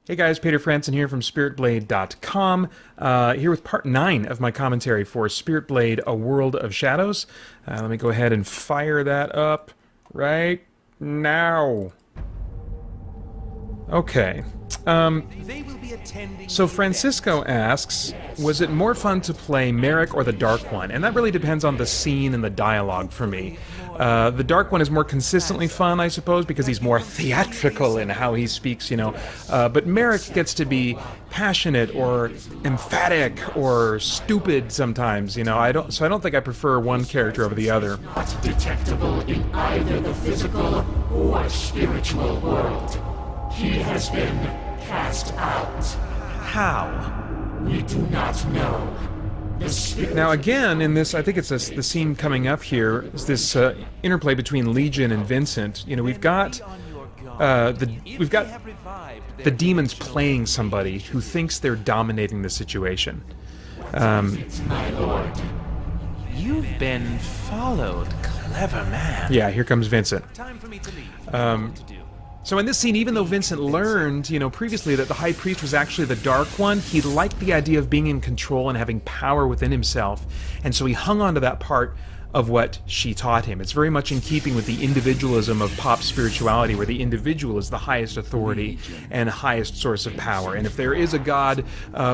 Hey guys, Peter Franson here from SpiritBlade.com, here with part 9 of my commentary for Spirit Blade: A World of Shadows. Let me go ahead and fire that up right now. Okay. So Francisco asks, was it more fun to play Merrick or the Dark One? And that really depends on the scene and the dialogue for me. The Dark One is more consistently fun, I suppose, because he's more theatrical in how he speaks, you know. But Merrick gets to be passionate or emphatic or stupid sometimes, you know. So I don't think I prefer one character over the other. Not detectable in either the physical or spiritual world. He has been cast out. How? We do not know. Now again, in this, I think it's the scene coming up here, is this interplay between Legion and Vincent. You know, we've got the demons playing somebody who thinks they're dominating the situation. My lord. You've been followed, clever man. Yeah, here comes Vincent. Time for me to leave. So in this scene, even though Vincent learned, you know, previously that the High Priest was actually the Dark One, he liked the idea of being in control and having power within himself, and so he hung on to that part of what she taught him. It's very much in keeping with the individualism of pop spirituality, where the individual is the highest authority and highest source of power. And if there is a God,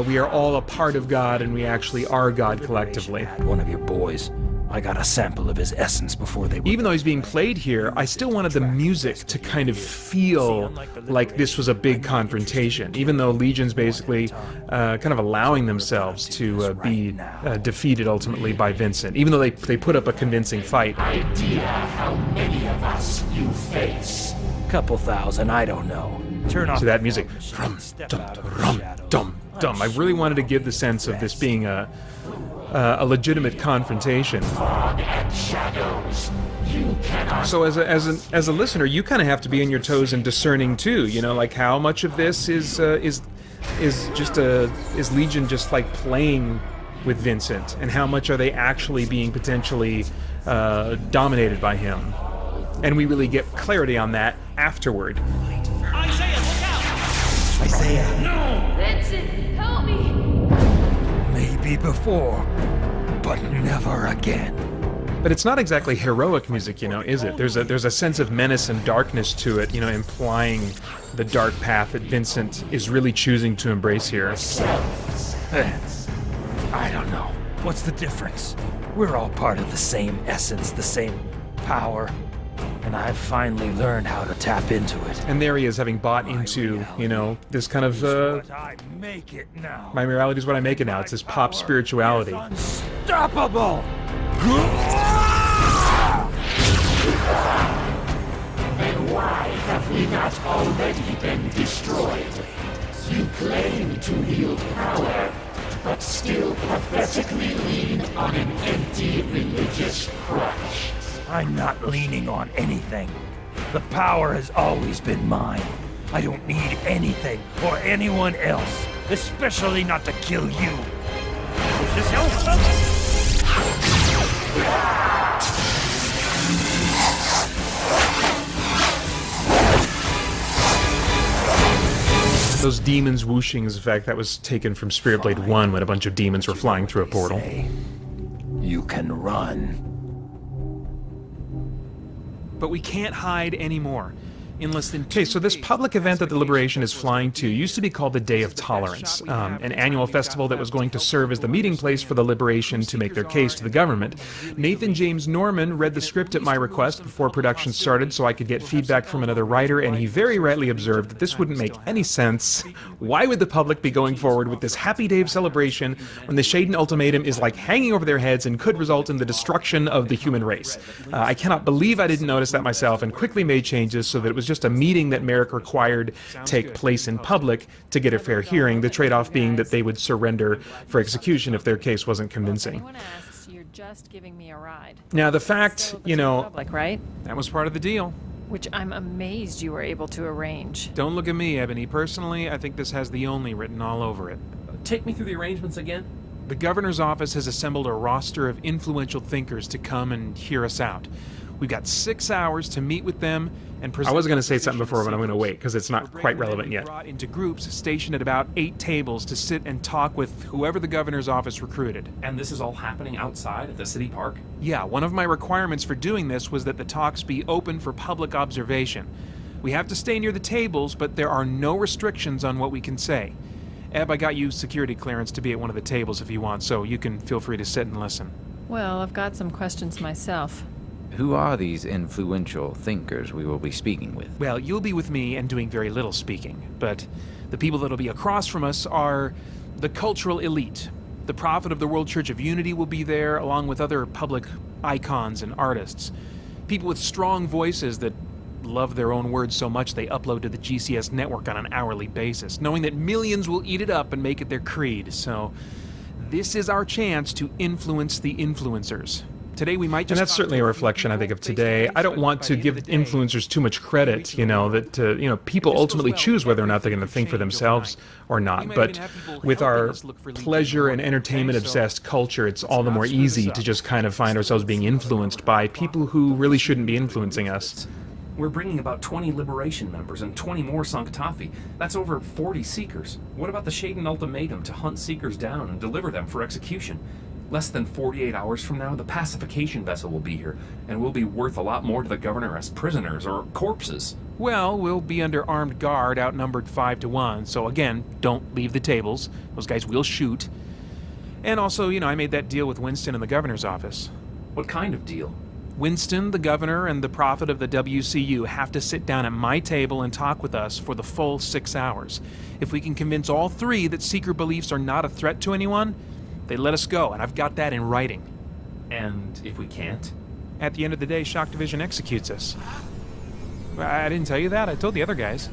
we are all a part of God, and we actually are God collectively. One of your boys. I got a sample of his essence before they were... Even though he's being played here, I still wanted the music to kind of feel like this was a big confrontation, even though Legion's basically kind of allowing themselves to be defeated ultimately by Vincent, even though they put up a convincing fight. Idea how many of us you face. Couple thousand, I don't know. Turn off So that music, rum, dum. I really wanted to give the sense of this being a legitimate confrontation. Fog and shadows. You cannot. So as a listener, you kind of have to be on your toes and discerning too. You know, like how much of this is Legion just like playing with Vincent, and how much are they actually being potentially dominated by him? And we really get clarity on that afterward. Isaiah, look out! Isaiah, No! Vincent, help me! maybe before, but never again. But it's not exactly heroic music, you know, is it? There's a sense of menace and darkness to it, you know, implying the dark path that Vincent is really choosing to embrace here. I don't know. What's the difference? We're all part of the same essence, the same power, and I've finally learned how to tap into it. And there he is, having bought into, you know, this kind of, But I make it now. my reality is what I make it now. It's this pop spirituality. Unstoppable! Then why have we not already been destroyed? You claim to wield power, but still pathetically lean on an empty religious crutch. I'm not leaning on anything. The power has always been mine. I don't need anything or anyone else, especially not to kill you. Is this helpful? Those demons whooshing is a fact that was taken from Spirit Blade 1 when a bunch of demons were flying through a portal. You can run. But we can't hide anymore. In less than okay, so this public event that the Liberation is flying to used to be called the Day of Tolerance, an annual festival that was going to serve as the meeting place for the Liberation to make their case to the government. Nathan James Norman read the script at my request before production started so I could get feedback from another writer, and he very rightly observed that this wouldn't make any sense. Why would the public be going forward with this happy day of celebration when the Shaden ultimatum is like hanging over their heads and could result in the destruction of the human race? I cannot believe I didn't notice that myself and quickly made changes so that it was just a meeting that Merrick required take place in public to get a fair hearing, the trade-off being that they would surrender for execution if their case wasn't convincing. Anyone asks, you're just giving me a ride. Now the fact, you know, Public, right? that was part of the deal. Which I'm amazed you were able to arrange. Don't look at me, Ebony. Personally, I think this has the only written all over it. Take me through the arrangements again? The governor's office has assembled a roster of influential thinkers to come and hear us out. We've got 6 hours to meet with them and present. I was going to say something before, but I'm going to wait because it's not quite relevant yet. Brought into groups stationed at about 8 tables to sit and talk with whoever the governor's office recruited. And this is all happening outside at the city park? Yeah, one of my requirements for doing this was that the talks be open for public observation. We have to stay near the tables, but there are no restrictions on what we can say. Eb, I got you security clearance to be at one of the tables if you want, so you can feel free to sit and listen. Well, I've got some questions myself. Who are these influential thinkers we will be speaking with? Well, you'll be with me and doing very little speaking, but the people that'll be across from us are the cultural elite. The prophet of the World Church of Unity will be there, along with other public icons and artists. People with strong voices that love their own words so much they upload to the GCS network on an hourly basis, knowing that millions will eat it up and make it their creed. So this is our chance to influence the influencers. Today we might just... And that's certainly a reflection, I think, of today. I don't want to give influencers too much credit, that people ultimately choose whether or not they're going to think for themselves or not. But with our pleasure and entertainment-obsessed culture, it's all the more easy to just kind of find ourselves being influenced by people who really shouldn't be influencing us. We're bringing about 20 Liberation members and 20 more Sanctafi. That's over 40 Seekers. What about the Shaden ultimatum to hunt Seekers down and deliver them for execution? Less than 48 hours from now, the pacification vessel will be here, and we'll be worth a lot more to the governor as prisoners or corpses. Well, we'll be under armed guard, outnumbered 5-1, so again, don't leave the tables. Those guys will shoot. And also, I made that deal with Winston in the governor's office. What kind of deal? Winston, the governor, and the prophet of the WCU have to sit down at my table and talk with us for the full 6 hours. If we can convince all three that Seeker beliefs are not a threat to anyone, they let us go, and I've got that in writing. And if we can't? At the end of the day, Shock Division executes us. I didn't tell you that. I told the other guys.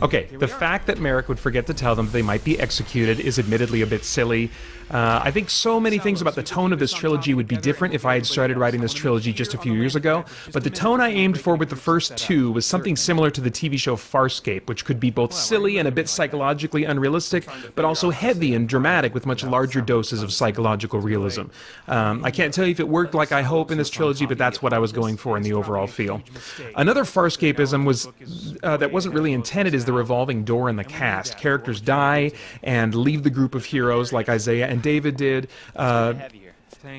Okay, the fact that Merrick would forget to tell them they might be executed is admittedly a bit silly. I think so many things about the tone of this trilogy would be different if I had started writing this trilogy just a few years ago, but the tone I aimed for with the first two was something similar to the TV show Farscape, which could be both silly and a bit psychologically unrealistic, but also heavy and dramatic with much larger doses of psychological realism. I can't tell you if it worked like I hope in this trilogy, but that's what I was going for in the overall feel. Another Farscapism was that wasn't really intended is the revolving door in the cast. Characters die and leave the group of heroes like Isaiah and David did.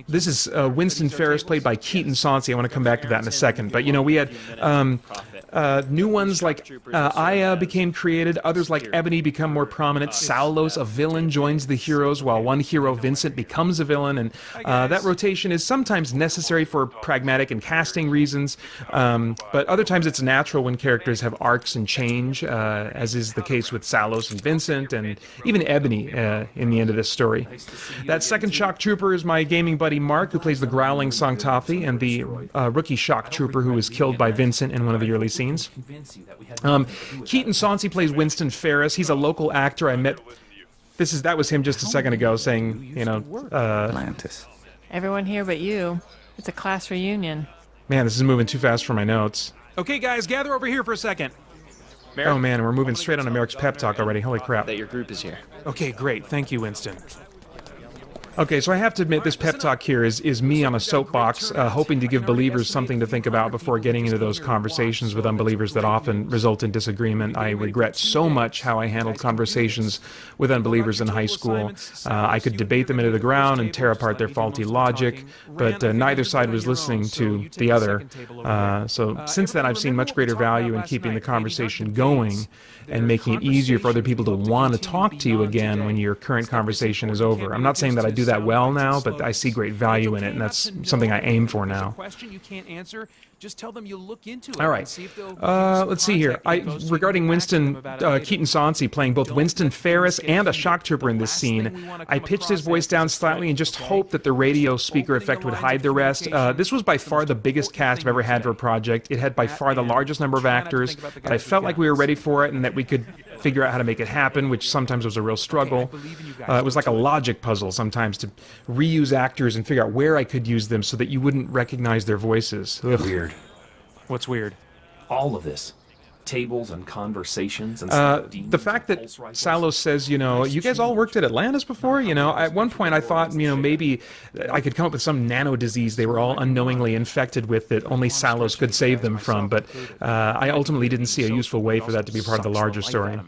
This is Winston Ferris, played by Keaton Sauncey. I want to come back to that in a second. But, we had new ones like Aya became created. Others like Ebony become more prominent. Saulos, a villain, joins the heroes, while one hero, Vincent, becomes a villain. And that rotation is sometimes necessary for pragmatic and casting reasons. But other times it's natural when characters have arcs and change, as is the case with Saulos and Vincent, and even Ebony in the end of this story. That second Shock Trooper is my gaming buddy Mark, who plays the Growling Sanctafi, and the rookie Shock Trooper who was killed by Vincent in one of the early scenes. Keaton Sauncey plays Winston Ferris. He's a local actor I met. That was him just a second ago saying, Atlantis. Everyone here but you. It's a class reunion. Man, this is moving too fast for my notes. Okay, guys, gather over here for a second. Merrick, oh man, we're moving straight on to Merrick's pep talk already. Holy crap. that your group is here. Okay, great. Thank you, Winston. Okay, so I have to admit this pep talk here is me on a soapbox, hoping to give believers something to think about before getting into those conversations with unbelievers that often result in disagreement. I regret so much how I handled conversations with unbelievers in high school. I could debate them into the ground and tear apart their faulty logic, but neither side was listening to the other. So since then, I've seen much greater value in keeping the conversation going and making it easier for other people to want to talk to you again when your current conversation is over. I'm not saying that I do that well now, but I see great value in it, and that's something I aim for now. Question you can't answer, just tell them you'll look into it. All right. Let's see here. Regarding Winston Keaton Sauncey playing both Winston Ferris and a shock trooper in this scene, I pitched his voice down slightly and just hoped that the radio speaker effect would hide the rest. This was by far the biggest cast I've ever had for a project. It had by far the largest number of actors, but I felt like we were ready for it and that we could figure out how to make it happen, which sometimes was a real struggle. It was like a logic puzzle sometimes to reuse actors and figure out where I could use them so that you wouldn't recognize their voices. Ugh. Weird. What's weird? All of this. tables and conversations and The fact that Salos says, you guys all worked at Atlantis before, at one point I thought, maybe I could come up with some nano disease they were all unknowingly infected with that only Salos could save them from, but I ultimately didn't see a useful way for that to be part of the larger story.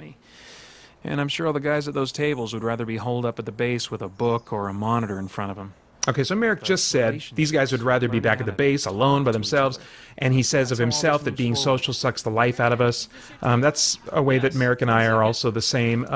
And I'm sure all the guys at those tables would rather be holed up at the base with a book or a monitor in front of them. Okay, so Merrick just said these guys would rather be back at the base, alone by themselves, and he says of himself that being social sucks the life out of us. That's a way that Merrick and I are also the same.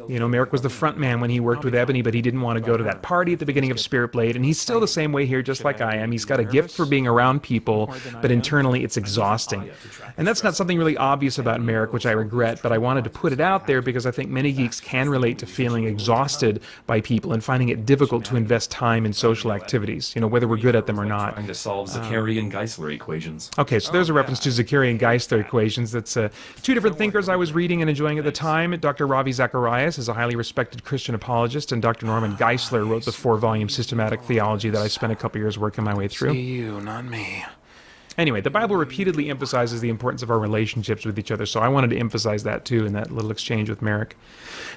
Merrick was the front man when he worked with Ebony, but he didn't want to go to that party at the beginning of Spirit Blade, and he's still the same way here, just like I am. He's got a gift for being around people, but internally it's exhausting. And that's not something really obvious about Merrick, which I regret, but I wanted to put it out there because I think many geeks can relate to feeling exhausted by people and finding it difficult to invest time in social activities, whether we're good at them or not. Trying to solve Zakarian-Geisler equations. Okay, so there's a reference to Zakarian-Geisler equations. That's two different thinkers I was reading and enjoying at the time. Dr. Ravi Zacharias is a highly respected Christian apologist, and Dr. Norman Geisler wrote the 4-volume systematic theology that I spent a couple years working my way through. You, not me. Anyway, the Bible repeatedly emphasizes the importance of our relationships with each other, so I wanted to emphasize that too in that little exchange with Merrick.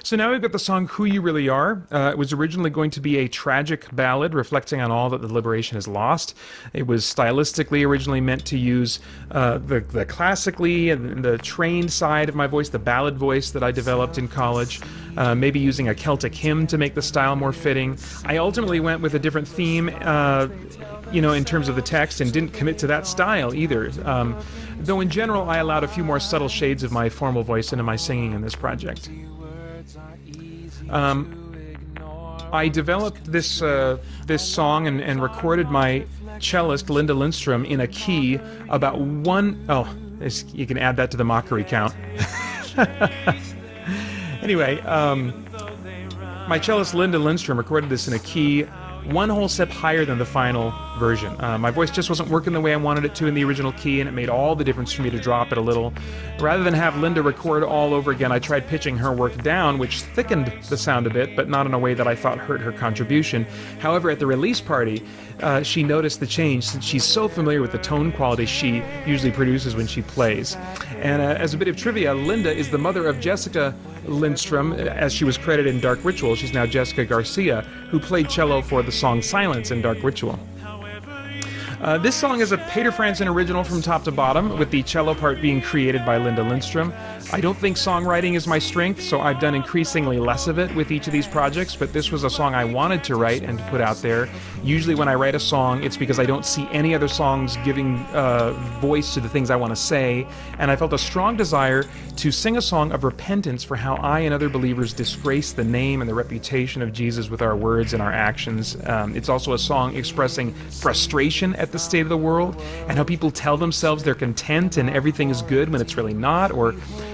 So now we've got the song Who You Really Are. It was originally going to be a tragic ballad reflecting on all that the liberation has lost. It was stylistically originally meant to use the classically and the trained side of my voice, the ballad voice that I developed in college, maybe using a Celtic hymn to make the style more fitting. I ultimately went with a different theme, in terms of the text, and didn't commit to that style either. Though in general, I allowed a few more subtle shades of my formal voice into my singing in this project. I developed this song and recorded my cellist, Linda Lindstrom, in a key about you can add that to the mockery count. Anyway, my cellist, Linda Lindstrom, recorded this in a key one whole step higher than the final version. My voice just wasn't working the way I wanted it to in the original key, and it made all the difference for me to drop it a little. Rather than have Linda record all over again, I tried pitching her work down, which thickened the sound a bit, but not in a way that I thought hurt her contribution. However, at the release party, she noticed the change since she's so familiar with the tone quality she usually produces when she plays. And as a bit of trivia, Linda is the mother of Jessica Lindstrom, as she was credited in Dark Ritual. She's now Jessica Garcia, who played cello for the song Silence in Dark Ritual. This song is a Peter Franzen original from top to bottom, with the cello part being created by Linda Lindstrom. I don't think songwriting is my strength, so I've done increasingly less of it with each of these projects, but this was a song I wanted to write and to put out there. Usually when I write a song, it's because I don't see any other songs giving voice to the things I want to say, and I felt a strong desire to sing a song of repentance for how I and other believers disgrace the name and the reputation of Jesus with our words and our actions. It's also a song expressing frustration at the state of the world, and how people tell themselves they're content and everything is good when it's really not, or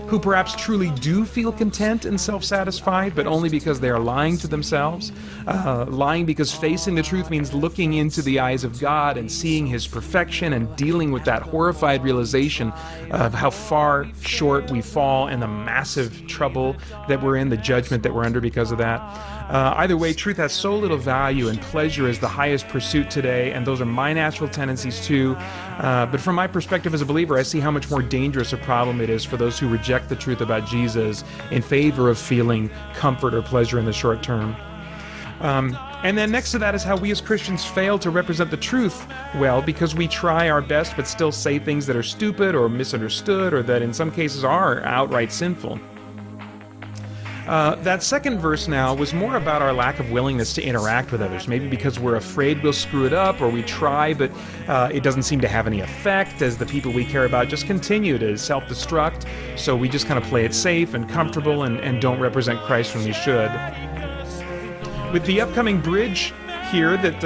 who perhaps truly do feel content and self-satisfied, but only because they are lying to themselves. Lying because facing the truth means looking into the eyes of God and seeing His perfection and dealing with that horrified realization of how far short we fall and the massive trouble that we're in, the judgment that we're under because of that. Either way, truth has so little value, and pleasure is the highest pursuit today, and those are my natural tendencies too. But from my perspective as a believer, I see how much more dangerous a problem it is for those who reject the truth about Jesus in favor of feeling comfort or pleasure in the short term. And then next to that is how we as Christians fail to represent the truth well, because we try our best but still say things that are stupid or misunderstood, or that in some cases are outright sinful. That second verse now was more about our lack of willingness to interact with others, maybe because we're afraid we'll screw it up, or we try but it doesn't seem to have any effect, as the people we care about just continue to self-destruct, so we just kind of play it safe and comfortable and don't represent Christ when we should. With the upcoming bridge here that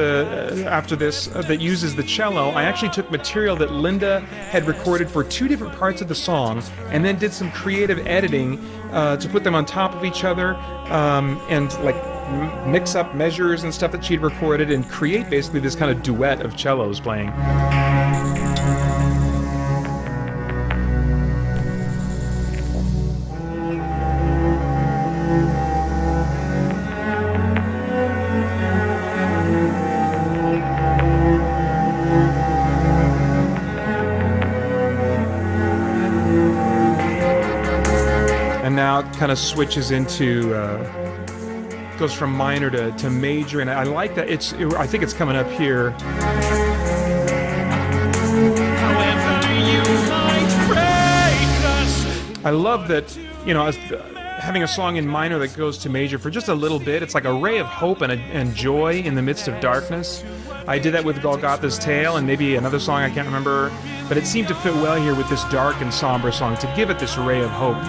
after this that uses the cello, I actually took material that Linda had recorded for two different parts of the song, and then did some creative editing to put them on top of each other, and like mix up measures and stuff that she'd recorded, and create basically this kind of duet of cellos playing. kind of switches into, goes from minor to major, and I like that. I think it's coming up here. I love that, having a song in minor that goes to major for just a little bit. It's like a ray of hope and joy in the midst of darkness. I did that with Golgotha's Tale and maybe another song I can't remember, but it seemed to fit well here with this dark and somber song to give it this ray of hope,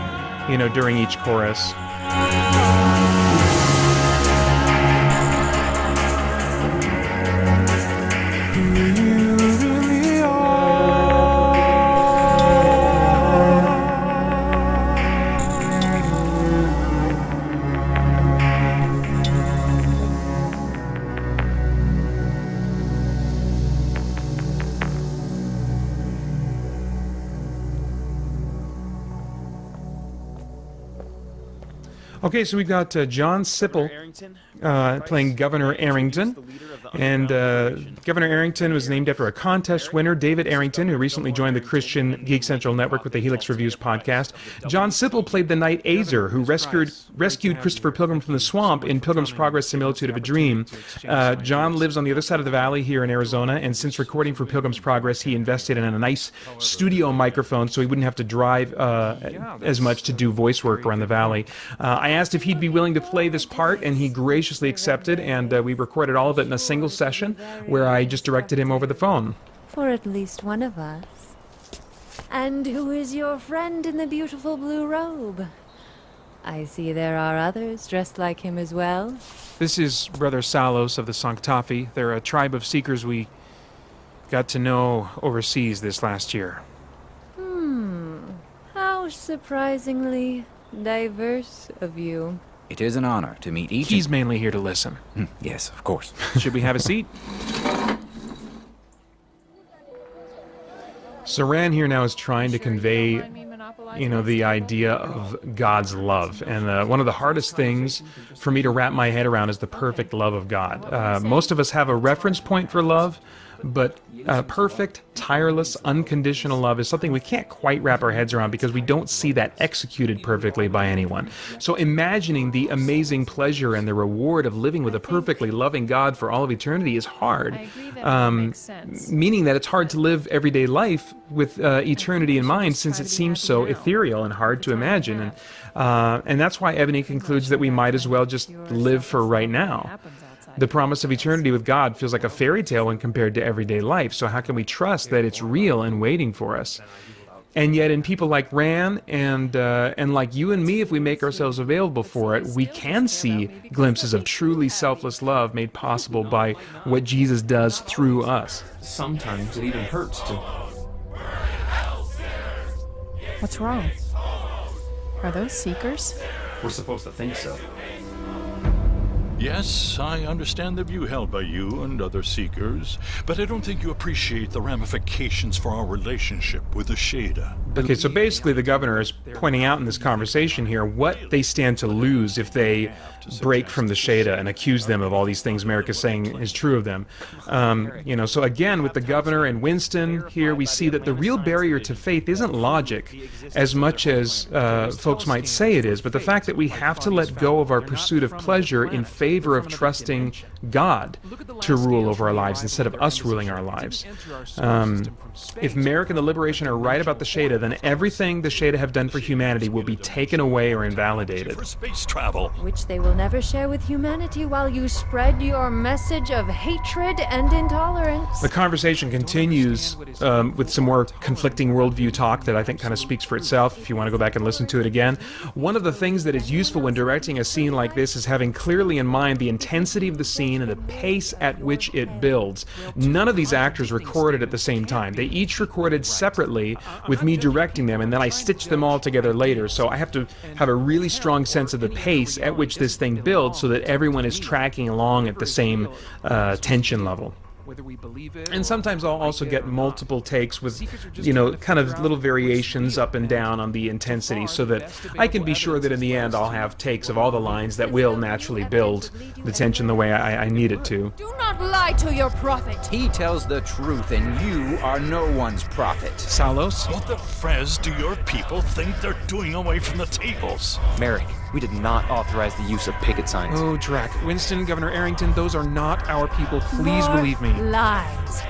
during each chorus. Okay, so we've got John Sipple playing Governor Arrington. And Governor Arrington was named after a contest winner, David Arrington, who recently joined the Christian Geek Central Network with the Helix Reviews podcast. John Sipple played the knight Azer, who rescued Christopher Pilgrim from the swamp in Pilgrim's Progress Similitude of a Dream. John lives on the other side of the valley here in Arizona, and since recording for Pilgrim's Progress, he invested in a nice studio microphone so he wouldn't have to drive as much to do voice work around the valley. I asked if he'd be willing to play this part, and he graciously accepted, and we recorded all of it in a single session where I just directed him over the phone. For at least one of us. And who is your friend in the beautiful blue robe? I see there are others dressed like him as well. This is Brother Salos of the Sanctafi. They're a tribe of seekers we got to know overseas this last year. How surprisingly diverse of you. It is an honor to meet each. He's mainly here to listen. Yes, of course. Should we have a seat? Saran here now is trying to convey, the idea of God's love. And one of the hardest things for me to wrap my head around is the perfect love of God. Most of us have a reference point for love, but perfect, tireless, unconditional love is something we can't quite wrap our heads around because we don't see that executed perfectly by anyone. So imagining the amazing pleasure and the reward of living with a perfectly loving God for all of eternity is hard. I agree that makes sense. Meaning that it's hard to live everyday life with eternity in mind, since it seems so ethereal and hard to imagine. And that's why Ebony concludes that we might as well just live for right now. The promise of eternity with God feels like a fairy tale when compared to everyday life, so how can we trust that it's real and waiting for us? And yet in people like Ran and like you and me, if we make ourselves available for it, we can see glimpses of truly selfless love made possible by what Jesus does through us. Sometimes it even hurts to... What's wrong? Are those seekers? We're supposed to think so. Yes, I understand the view held by you and other seekers, but I don't think you appreciate the ramifications for our relationship with the Shada. Okay, so basically the governor is pointing out in this conversation here what they stand to lose if they break from the Shada and accuse them of all these things Merrick is saying is true of them. So again, with the governor and Winston here, we see that the real barrier to faith isn't logic as much as folks might say it is, but the fact that we have to let go of our pursuit of pleasure in favor of trusting God to rule over our lives instead of us ruling our lives. If Merrick and the Liberation are right about the Shada, then everything the Shada have done for humanity will be taken away or invalidated. For space travel. Which they will never share with humanity while you spread your message of hatred and intolerance. The conversation continues with some more conflicting worldview talk that I think kind of speaks for itself if you want to go back and listen to it again. One of the things that is useful when directing a scene like this is having clearly in mind the intensity of the scene and the pace at which it builds. None of these actors recorded at the same time. They each recorded separately with me directing them, and then I stitched them all together later. So I have to have a really strong sense of the pace at which this thing builds so that everyone is tracking along at the same tension level. whether we believe it. And sometimes I'll also get multiple takes with, you know, kind of little variations up and down on the intensity, so that I can be sure that in the end I'll have takes of all the lines that will naturally build the tension the way I need it to. Do not lie to your prophet. He tells the truth, and you are no one's prophet. Salos? What the Frez do your people think they're doing away from the tables? Merrick, we did not authorize the use of picket signs. Oh, Drac. Winston, Governor Arrington, those are not our people. Please believe me. Lies.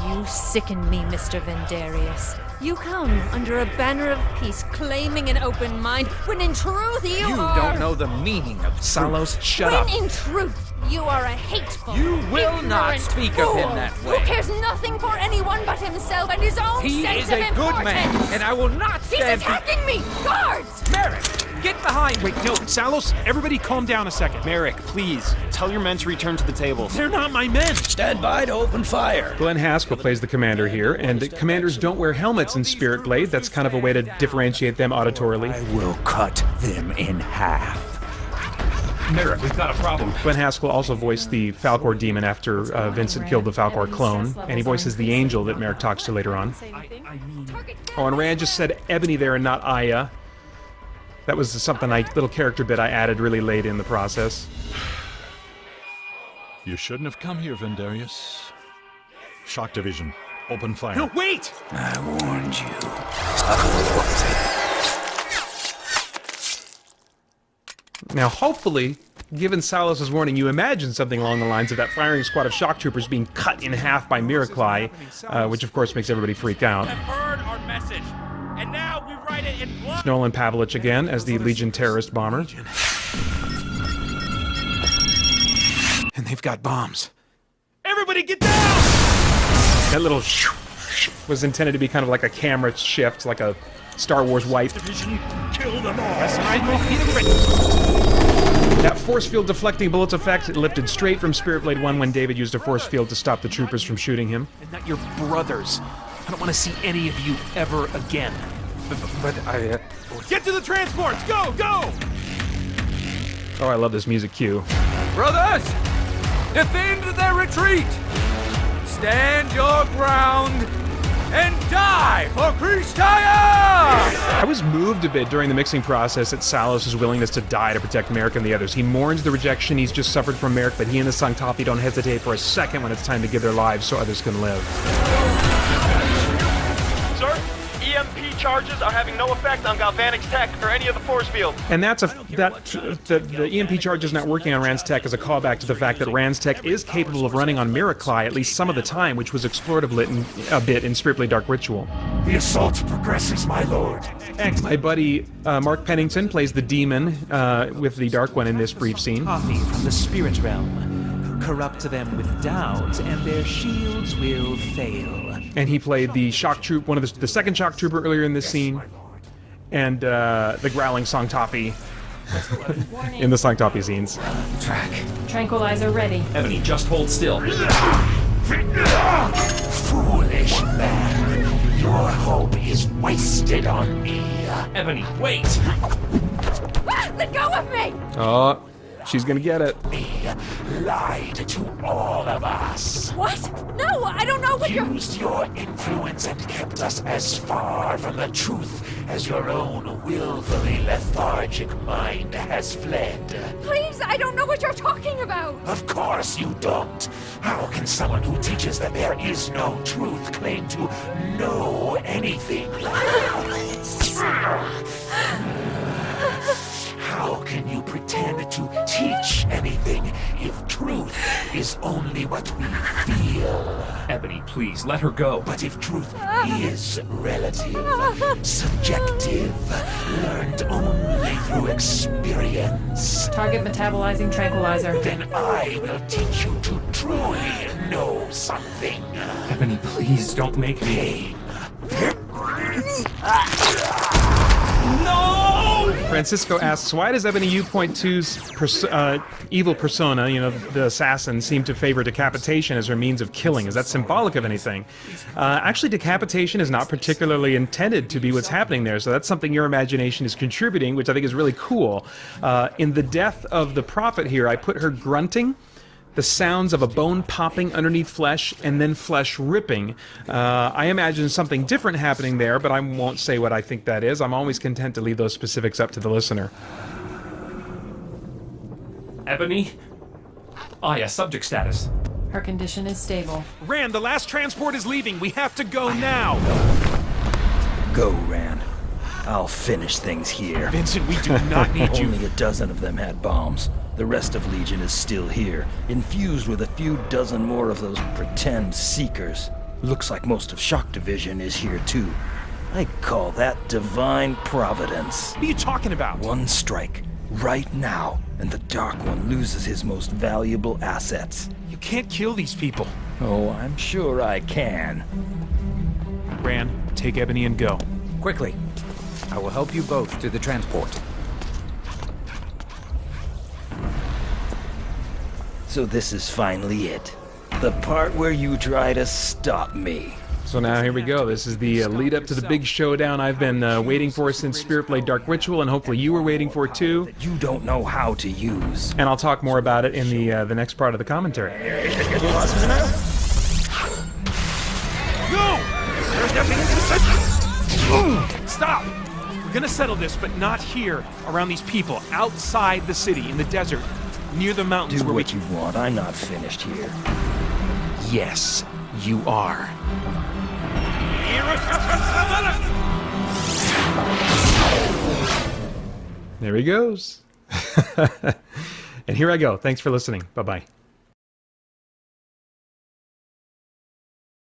You sicken me, Mr. Vendarius. You come under a banner of peace, claiming an open mind, when in truth you are... You don't know the meaning of Salos, shut up. When in truth you are a hateful, You will not ignorant speak fool of him that way. who cares nothing for anyone but himself and his own He sense is of a importance. good man, and I will not He's stand... attacking me! Guards! Merrick, get behind me! Wait, no, Salos, everybody calm down a second. Merrick, please, tell your men to return to the tables. They're not my men. Stand by to open fire. Glenn Haskell plays the commander here, and commanders don't wear helmets in Spirit Blade. That's kind of a way to differentiate them auditorily. I will cut them in half. Merrick, we've got a problem. Glenn Haskell also voiced the Falcor demon after Vincent killed the Falcor clone, and he voices the angel that Merrick talks to later on. Oh, and Rand just said Ebony there and not Aya. That was something little character bit I added really late in the process. You shouldn't have come here, Vendarius. Shock Division, open fire. No, wait! I warned you. Now, hopefully, given Salos' warning, you imagine something along the lines of that firing squad of shock troopers being cut in half by Miracli, which of course makes everybody freak out. Heard our message, and now we write it in blood. Nolan Pavlich again as the Legion terrorist bomber. And they've got bombs. Everybody get down! That little was intended to be kind of like a camera shift, like a Star Wars wipe. Division, kill them all! That force field deflecting bullets effect lifted straight from Spirit Blade 1 when David used a force field to stop the troopers from shooting him. And not your brothers. I don't want to see any of you ever again. But I... Get to the transports! Go, go! Oh, I love this music cue. Brothers, defend their retreat! Stand your ground and die for Kristaya! I was moved a bit during the mixing process at Salos' willingness to die to protect Merrick and the others. He mourns the rejection he's just suffered from Merrick, but he and the Sanctapi don't hesitate for a second when it's time to give their lives so others can live. Sir, EMP charges are having no effect on Galvanic's tech or any of the force fields. And the EMP charge is not working on Rand's tech as a callback to the fact that Rand's tech is capable of running on Miracli at least some of the time, which was explored a bit in Spirit Blade Dark Ritual. The assault progresses, my lord. My buddy Mark Pennington plays the demon with the Dark One in this brief scene. Coffee from the spirit realm. Corrupt them with doubt, and their shields will fail. And he played the shock troop, one of the second shock trooper earlier in this scene, and the growling Sanctapi in the Sanctapi scenes. Tranquilizer ready. Ebony, just hold still. Foolish man. Your hope is wasted on me. Ebony, wait! Ah, let go of me! Oh, she's gonna get it. Lied to all of us. What? No, I don't know what you're... Used your influence and kept us as far from the truth as your own willfully lethargic mind has fled. Please, I don't know what you're talking about. Of course you don't. How can someone who teaches that there is no truth claim to know anything? How can you pretend to teach anything if truth is only what we feel? Ebony, please, let her go. But if truth is relative, subjective, learned only through experience, Target metabolizing tranquilizer. then I will teach you to truly know something. Ebony, please don't make me. Pain. Francisco asks, why does Ebony U.2's evil persona, the assassin, seem to favor decapitation as her means of killing? Is that symbolic of anything? Actually, decapitation is not particularly intended to be what's happening there, so that's something your imagination is contributing, which I think is really cool. In the death of the prophet here, I put her grunting the sounds of a bone popping underneath flesh and then flesh ripping. I imagine something different happening there, but I won't say what I think that is. I'm always content to leave those specifics up to the listener. Ebony? Ah, yes, subject status. Her condition is stable. Rand, the last transport is leaving. We have to go now. Go, Rand. I'll finish things here. Vincent, we do not need you. Only a dozen of them had bombs. The rest of Legion is still here, infused with a few dozen more of those pretend Seekers. Looks like most of Shock Division is here too. I call that divine providence. What are you talking about? One strike, right now, and the Dark One loses his most valuable assets. You can't kill these people. Oh, I'm sure I can. Rand, take Ebony and go. Quickly. I will help you both to the transport. So this is finally it. The part where you try to stop me. So now here we go. This is the lead up to the big showdown I've been waiting for since Spirit Blade Dark Ritual, and hopefully you were waiting for it too. That you don't know how to use. And I'll talk more about it in the next part of the commentary. No! There's nothing to Stop! We're gonna settle this, but not here, around these people, outside the city, in the desert, near the mountains Do where what you want. I'm not finished here. Yes, you are. There he goes. And here I go. Thanks for listening. Bye-bye.